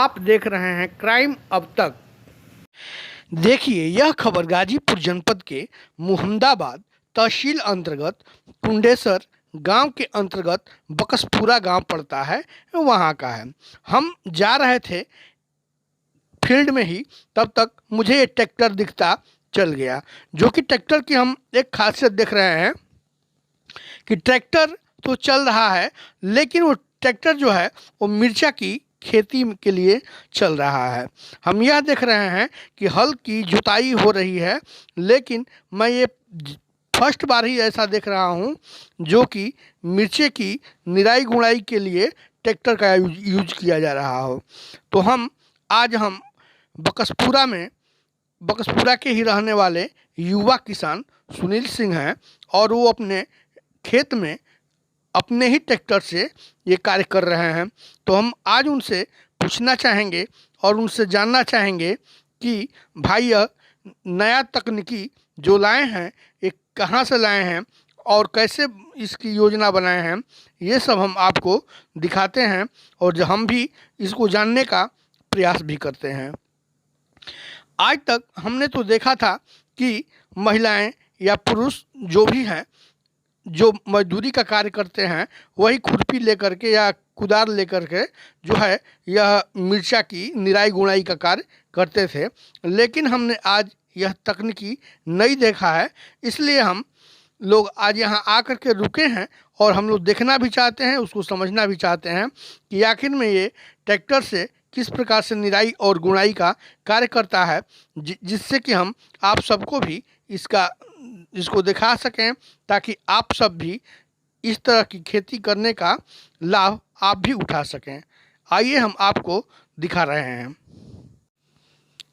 आप देख रहे हैं क्राइम अब तक। देखिए, यह खबर गाजीपुर जनपद के मुहम्मदाबाद तहसील अंतर्गत कुंडेसर गांव के अंतर्गत बकसपुरा गांव पड़ता है, वहां का है। हम जा रहे थे फील्ड में ही, तब तक मुझे ये ट्रैक्टर दिखता चल गया। जो कि ट्रैक्टर की हम एक खासियत देख रहे हैं कि ट्रैक्टर तो चल रहा है, लेकिन वो ट्रैक्टर जो है वो मिर्चा की खेती के लिए चल रहा है। हम यह देख रहे हैं कि हल की जुताई हो रही है, लेकिन मैं ये फर्स्ट बार ही ऐसा देख रहा हूँ जो कि मिर्चे की निराई गुड़ाई के लिए ट्रैक्टर का यूज किया जा रहा हो। तो हम बकसपुरा के ही रहने वाले युवा किसान सुनील सिंह हैं, और वो अपने खेत में अपने ही ट्रैक्टर से ये कार्य कर रहे हैं। तो हम आज उनसे पूछना चाहेंगे और उनसे जानना चाहेंगे कि भाई यह नया तकनीकी जो लाए हैं ये कहाँ से लाए हैं और कैसे इसकी योजना बनाए हैं। ये सब हम आपको दिखाते हैं और जो हम भी इसको जानने का प्रयास भी करते हैं। आज तक हमने तो देखा था कि महिलाएं या पुरुष जो भी हैं, जो मजदूरी का कार्य करते हैं, वही खुरपी लेकर के या कुदार लेकर के जो है यह मिर्चा की निराई गुड़ाई का कार्य करते थे। लेकिन हमने आज यह तकनीकी नहीं देखा है, इसलिए हम लोग आज यहाँ आकर के रुके हैं और हम लोग देखना भी चाहते हैं, उसको समझना भी चाहते हैं कि आखिर में ये ट्रैक्टर से किस प्रकार से निराई और गुड़ाई का कार्य करता है, जिससे कि हम आप सबको भी इसको दिखा सकें, ताकि आप सब भी इस तरह की खेती करने का लाभ आप भी उठा सकें। आइए हम आपको दिखा रहे हैं,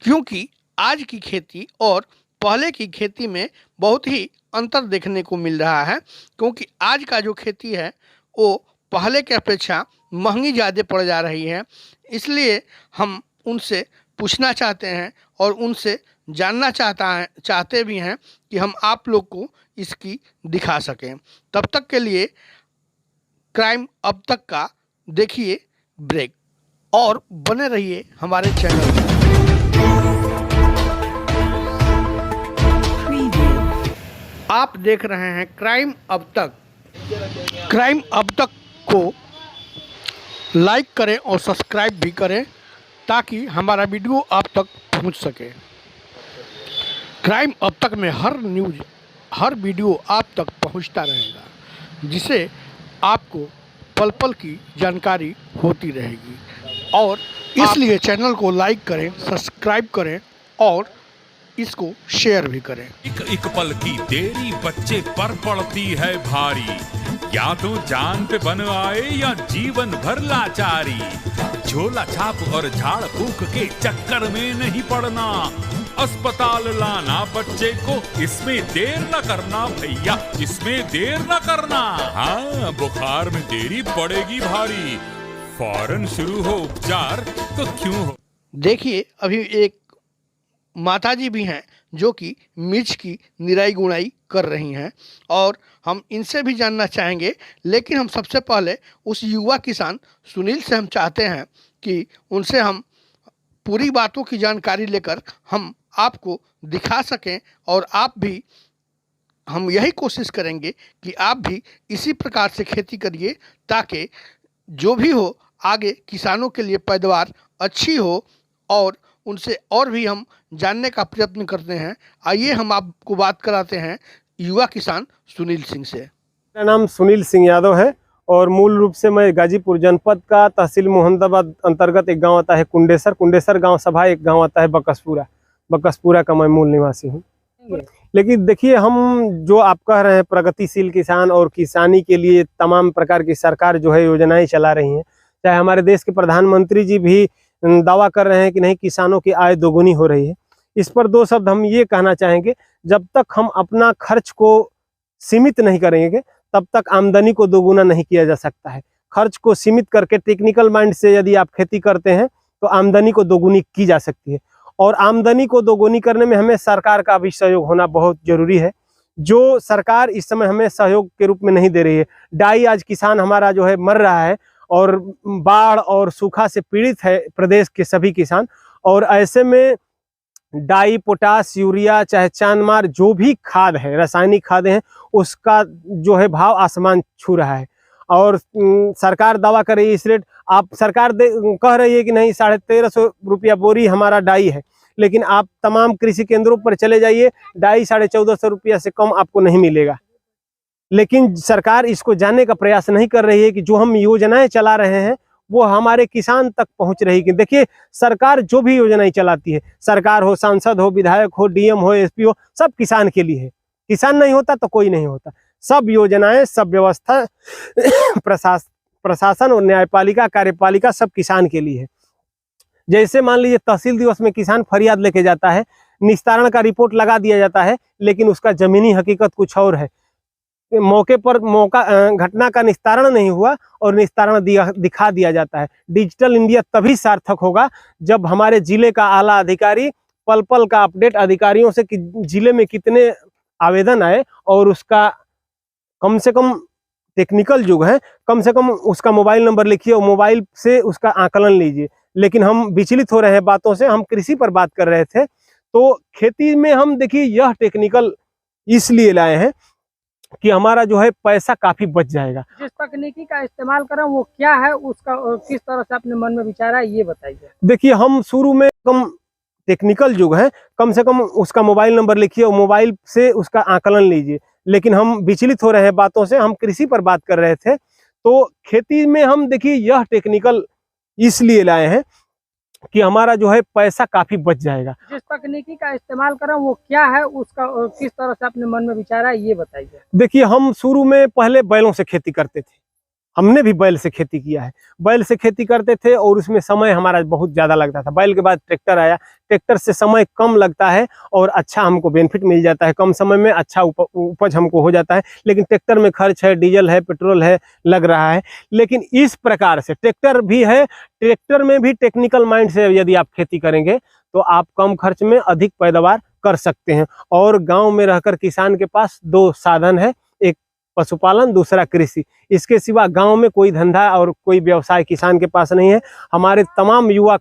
क्योंकि आज की खेती और पहले की खेती में बहुत ही अंतर देखने को मिल रहा है। क्योंकि आज का जो खेती है वो पहले के अपेक्षा महंगी ज़्यादा पड़ जा रही है। इसलिए हम उनसे पूछना चाहते हैं और उनसे जानना चाहते भी हैं कि हम आप लोग को इसकी दिखा सकें। तब तक के लिए क्राइम अब तक का देखिए ब्रेक और बने रहिए हमारे चैनल में। आप देख रहे हैं क्राइम अब तक। क्राइम अब तक को लाइक करें और सब्सक्राइब भी करें, ताकि हमारा वीडियो आप तक पहुंच सके। क्राइम अब तक में हर न्यूज़, हर वीडियो आप तक पहुंचता रहेगा, जिसे आपको पल पल की जानकारी होती रहेगी। और इसलिए चैनल को लाइक करें, सब्सक्राइब करें और इसको शेयर भी करें। एक पल की देरी बच्चे पर पड़ती है भारी, या तो जान पे बन आए या जीवन भर लाचारी। झोला छाप और झाड़ फूक के चक्कर में नहीं पड़ना, अस्पताल लाना बच्चे को, इसमें देर न करना भैया, इसमें देर न करना। हाँ, बुखार में देरी पड़ेगी भारी, फौरन शुरू हो उपचार तो क्यों हो। देखिए, अभी एक माताजी भी हैं जो कि मिर्च की निराई गुड़ाई कर रही हैं, और हम इनसे भी जानना चाहेंगे। लेकिन हम सबसे पहले उस युवा किसान सुनील से हम चाहते हैं कि उनसे हम पूरी बातों की जानकारी लेकर हम आपको दिखा सकें, और आप भी, हम यही कोशिश करेंगे कि आप भी इसी प्रकार से खेती करिए, ताकि जो भी हो आगे किसानों के लिए पैदावार अच्छी हो। और उनसे और भी हम जानने का प्रयत्न करते हैं। आइए हम आपको बात कराते हैं युवा किसान सुनील सिंह से। मेरा नाम सुनील सिंह यादव है और मूल रूप से मैं गाजीपुर जनपद का तहसील मुहम्मदाबाद अंतर्गत एक गांव आता है कुंडेसर गांव सभा, एक गांव आता है बकसपुरा का मैं मूल निवासी हूं। लेकिन देखिए, हम जो आप कह रहे हैं प्रगतिशील किसान और किसानी के लिए तमाम प्रकार की सरकार जो है योजनाएं चला रही हैं, चाहे हमारे देश के प्रधानमंत्री जी भी दावा कर रहे हैं कि नहीं, किसानों की आय दोगुनी हो रही है। इस पर दो शब्द हम ये कहना चाहेंगे, जब तक हम अपना खर्च को सीमित नहीं करेंगे तब तक आमदनी को दोगुना नहीं किया जा सकता है। खर्च को सीमित करके टेक्निकल माइंड से यदि आप खेती करते हैं तो आमदनी को दोगुनी की जा सकती है, और आमदनी को दोगुनी करने में हमें सरकार का भी सहयोग होना बहुत जरूरी है, जो सरकार इस समय हमें सहयोग के रूप में नहीं दे रही है। डाई आज किसान हमारा जो है मर रहा है, और बाढ़ और सूखा से पीड़ित है प्रदेश के सभी किसान। और ऐसे में डाई, पोटास, यूरिया, चाहे चांदमार, जो भी खाद है, रासायनिक खादें हैं, उसका जो है भाव आसमान छू रहा है। और सरकार दावा कर रही है इस रेट, आप सरकार कह रही है कि नहीं 1350 रुपया बोरी हमारा डाई है, लेकिन आप तमाम कृषि केंद्रों पर चले जाइए, डाई 1450 रुपया से कम आपको नहीं मिलेगा। लेकिन सरकार इसको जानने का प्रयास नहीं कर रही है कि जो हम योजनाएं चला रहे हैं वो हमारे किसान तक पहुंच रही है। देखिए, सरकार जो भी योजनाएं चलाती है, सरकार हो, सांसद हो, विधायक हो, डीएम हो, एसपी हो, सब किसान के लिए है। किसान नहीं होता तो कोई नहीं होता। सब योजनाएं, सब व्यवस्था प्रशासन और न्यायपालिका, कार्यपालिका सब किसान के लिए है। जैसे मान लीजिए तहसील दिवस में किसान फरियाद लेके जाता है, निस्तारण का रिपोर्ट लगा दिया जाता है, लेकिन उसका जमीनी हकीकत कुछ और है। मौके पर घटना का निस्तारण नहीं हुआ और निस्तारण दिखा दिया जाता है। डिजिटल इंडिया तभी सार्थक होगा जब हमारे जिले का आला अधिकारी पल पल का अपडेट अधिकारियों से कि जिले में कितने आवेदन आए और उसका कम से कम टेक्निकल युग है, कम से कम उसका मोबाइल नंबर लिखिए और मोबाइल से उसका आकलन लीजिए। लेकिन हम विचलित हो रहे हैं बातों से। हम कृषि पर बात कर रहे थे, तो खेती में हम देखिए यह टेक्निकल इसलिए लाए हैं कि हमारा जो है पैसा काफी बच जाएगा। जिस तकनीकी का इस्तेमाल कर रहे हैं वो क्या है, उसका किस तरह से अपने मन में विचार है, ये बताइए। देखिए, हम शुरू में कम टेक्निकल युग है, कम से कम उसका मोबाइल नंबर लिखिए और मोबाइल से उसका आकलन लीजिए। लेकिन हम विचलित हो रहे हैं बातों से। हम कृषि पर बात कर रहे थे, तो खेती में हम देखिए यह टेक्निकल इसलिए लाए हैं कि हमारा जो है पैसा काफी बच जाएगा। जिस तकनीकी का इस्तेमाल कर रहे हैं वो क्या है, उसका किस तरह से अपने मन में विचार है, ये बताइए। देखिए, हम शुरू में पहले बैलों से खेती करते थे। हमने भी बैल से खेती किया है। बैल से खेती करते थे और उसमें समय हमारा बहुत ज़्यादा लगता था। बैल के बाद ट्रैक्टर आया। ट्रैक्टर से समय कम लगता है और अच्छा हमको बेनिफिट मिल जाता है, कम समय में अच्छा उपज हमको हो जाता है। लेकिन ट्रैक्टर में खर्च है, डीजल है, पेट्रोल है, लग रहा है। लेकिन इस प्रकार से ट्रैक्टर भी है, ट्रैक्टर में भी टेक्निकल माइंड से यदि आप खेती करेंगे तो आप कम खर्च में अधिक पैदावार कर सकते हैं। और गाँव में रहकर किसान के पास दो साधन है, एक पशुपालन, दूसरा कृषि। इसके सिवा गांव में कोई धंधा और कोई व्यवसाय किसान के पास नहीं है। हमारे तमाम युवा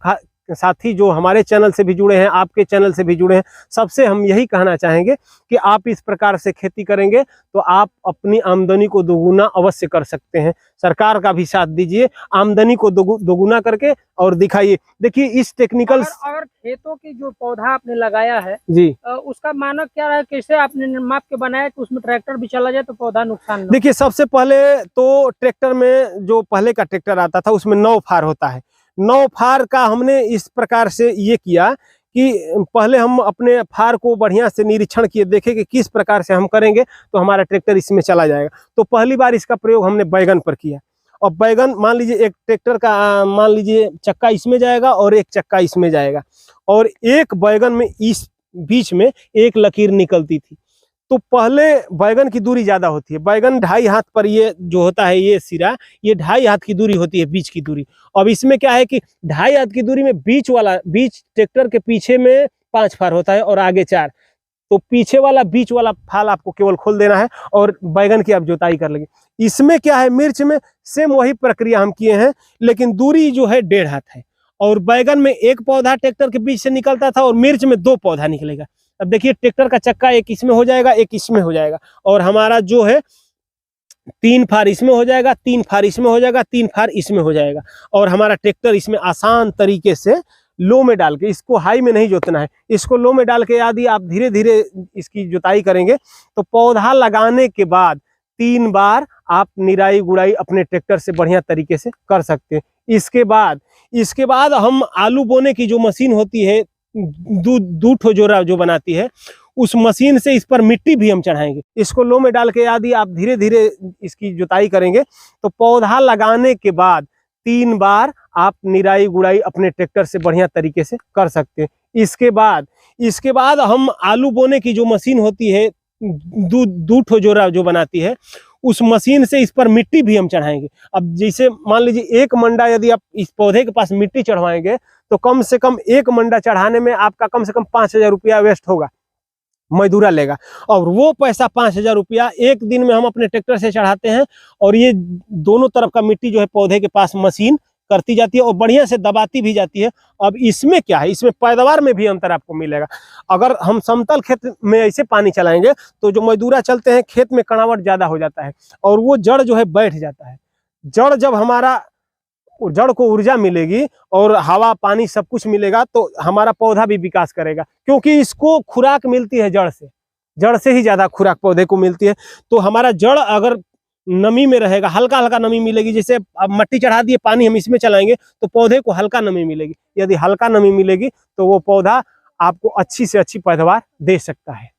साथी जो हमारे चैनल से भी जुड़े हैं, आपके चैनल से भी जुड़े हैं, सबसे हम यही कहना चाहेंगे कि आप इस प्रकार से खेती करेंगे तो आप अपनी आमदनी को दोगुना अवश्य कर सकते हैं। सरकार का भी साथ दीजिए, आमदनी को दोगुना करके और दिखाइए। देखिए, इस टेक्निकल अगर खेतों की जो पौधा आपने लगाया है जी, उसका मानक क्या रहा, कैसे आपने माप के बनाया कि उसमें ट्रैक्टर भी चला जाए तो पौधा नुकसान न हो? देखिए, सबसे पहले तो ट्रैक्टर में जो पहले का ट्रैक्टर आता था उसमें 9 फार होता है। 9 फार का हमने इस प्रकार से ये किया कि पहले हम अपने फार को बढ़िया से निरीक्षण किए, देखे कि किस प्रकार से हम करेंगे तो हमारा ट्रैक्टर इसमें चला जाएगा। तो पहली बार इसका प्रयोग हमने बैगन पर किया। और बैगन मान लीजिए एक ट्रैक्टर का मान लीजिए चक्का इसमें जाएगा और एक चक्का इसमें जाएगा, और एक बैगन में इस बीच में एक लकीर निकलती थी। तो पहले बैगन की दूरी ज्यादा होती है। बैगन 2.5 हाथ पर ये जो होता है, ये सिरा, ये 2.5 हाथ की दूरी होती है, बीच की दूरी। अब इसमें क्या है कि 2.5 हाथ की दूरी में बीच ट्रैक्टर के पीछे में 5 फार होता है और आगे 4। तो पीछे वाला बीच वाला फाल आपको केवल खोल देना है और बैगन की आप जोताई कर लेंगे। इसमें क्या है, मिर्च में सेम वही प्रक्रिया हम किए हैं, लेकिन दूरी जो है 1.5 हाथ है। और बैगन में एक पौधा ट्रैक्टर के बीच से निकलता था और मिर्च में 2 पौधा निकलेगा। अब देखिए, ट्रैक्टर का चक्का एक इसमें हो जाएगा, एक इसमें हो जाएगा, और हमारा जो है 3 फार इसमें हो जाएगा, 3 फार इसमें हो जाएगा, 3 फार इसमें हो जाएगा। और हमारा ट्रैक्टर इसमें आसान तरीके से लो में डाल के, इसको हाई में नहीं जोतना है, इसको लो में डाल के यदि आप धीरे धीरे इसकी जुताई करेंगे तो पौधा लगाने के बाद 3 बार आप निराई गुड़ाई अपने ट्रैक्टर से बढ़िया तरीके से कर सकते हैं। इसके बाद हम आलू बोने की जो मशीन होती है, दो ठो जोरा जो बनाती है, उस मशीन से इस पर मिट्टी भी हम चढ़ाएंगे। इसको लो में डाल के यदि आप धीरे धीरे इसकी जुताई करेंगे तो पौधा लगाने के बाद 3 बार आप निराई गुड़ाई अपने ट्रैक्टर से बढ़िया तरीके से कर सकते हैं। इसके बाद हम आलू बोने की जो मशीन होती है, दो ठो जोरा जो बनाती है, उस मशीन से इस पर मिट्टी भी हम चढ़ाएंगे। अब जैसे मान लीजिए 1 मंडा यदि आप इस पौधे के पास मिट्टी चढ़वाएंगे तो कम से कम 1 मंडा चढ़ाने में आपका कम से कम 5,000 रुपया वेस्ट होगा। मजदूरा लेगा, और वो पैसा 5,000 रुपया एक दिन में हम अपने ट्रैक्टर से चढ़ाते हैं, और ये दोनों तरफ का मिट्टी जो है पौधे के पास मशीन करती जाती है और बढ़िया से दबाती भी जाती है। अब इसमें क्या है, इसमें पैदावार में भी अंतर आपको मिलेगा। अगर हम समतल खेत में ऐसे पानी चलाएंगे तो जो मजदूरा चलते हैं खेत में कड़ावट ज्यादा हो जाता है और वो जड़ जो है बैठ जाता है। जड़ जब हमारा जड़ को ऊर्जा मिलेगी और हवा पानी सब कुछ मिलेगा तो हमारा पौधा भी विकास करेगा, क्योंकि इसको खुराक मिलती है जड़ से ही ज्यादा खुराक पौधे को मिलती है। तो हमारा जड़ अगर नमी में रहेगा, हल्का हल्का नमी मिलेगी, जैसे अब मट्टी चढ़ा दिए पानी हम इसमें चलाएंगे तो पौधे को हल्का नमी मिलेगी। यदि हल्का नमी मिलेगी तो वो पौधा आपको अच्छी से अच्छी पैदावार दे सकता है।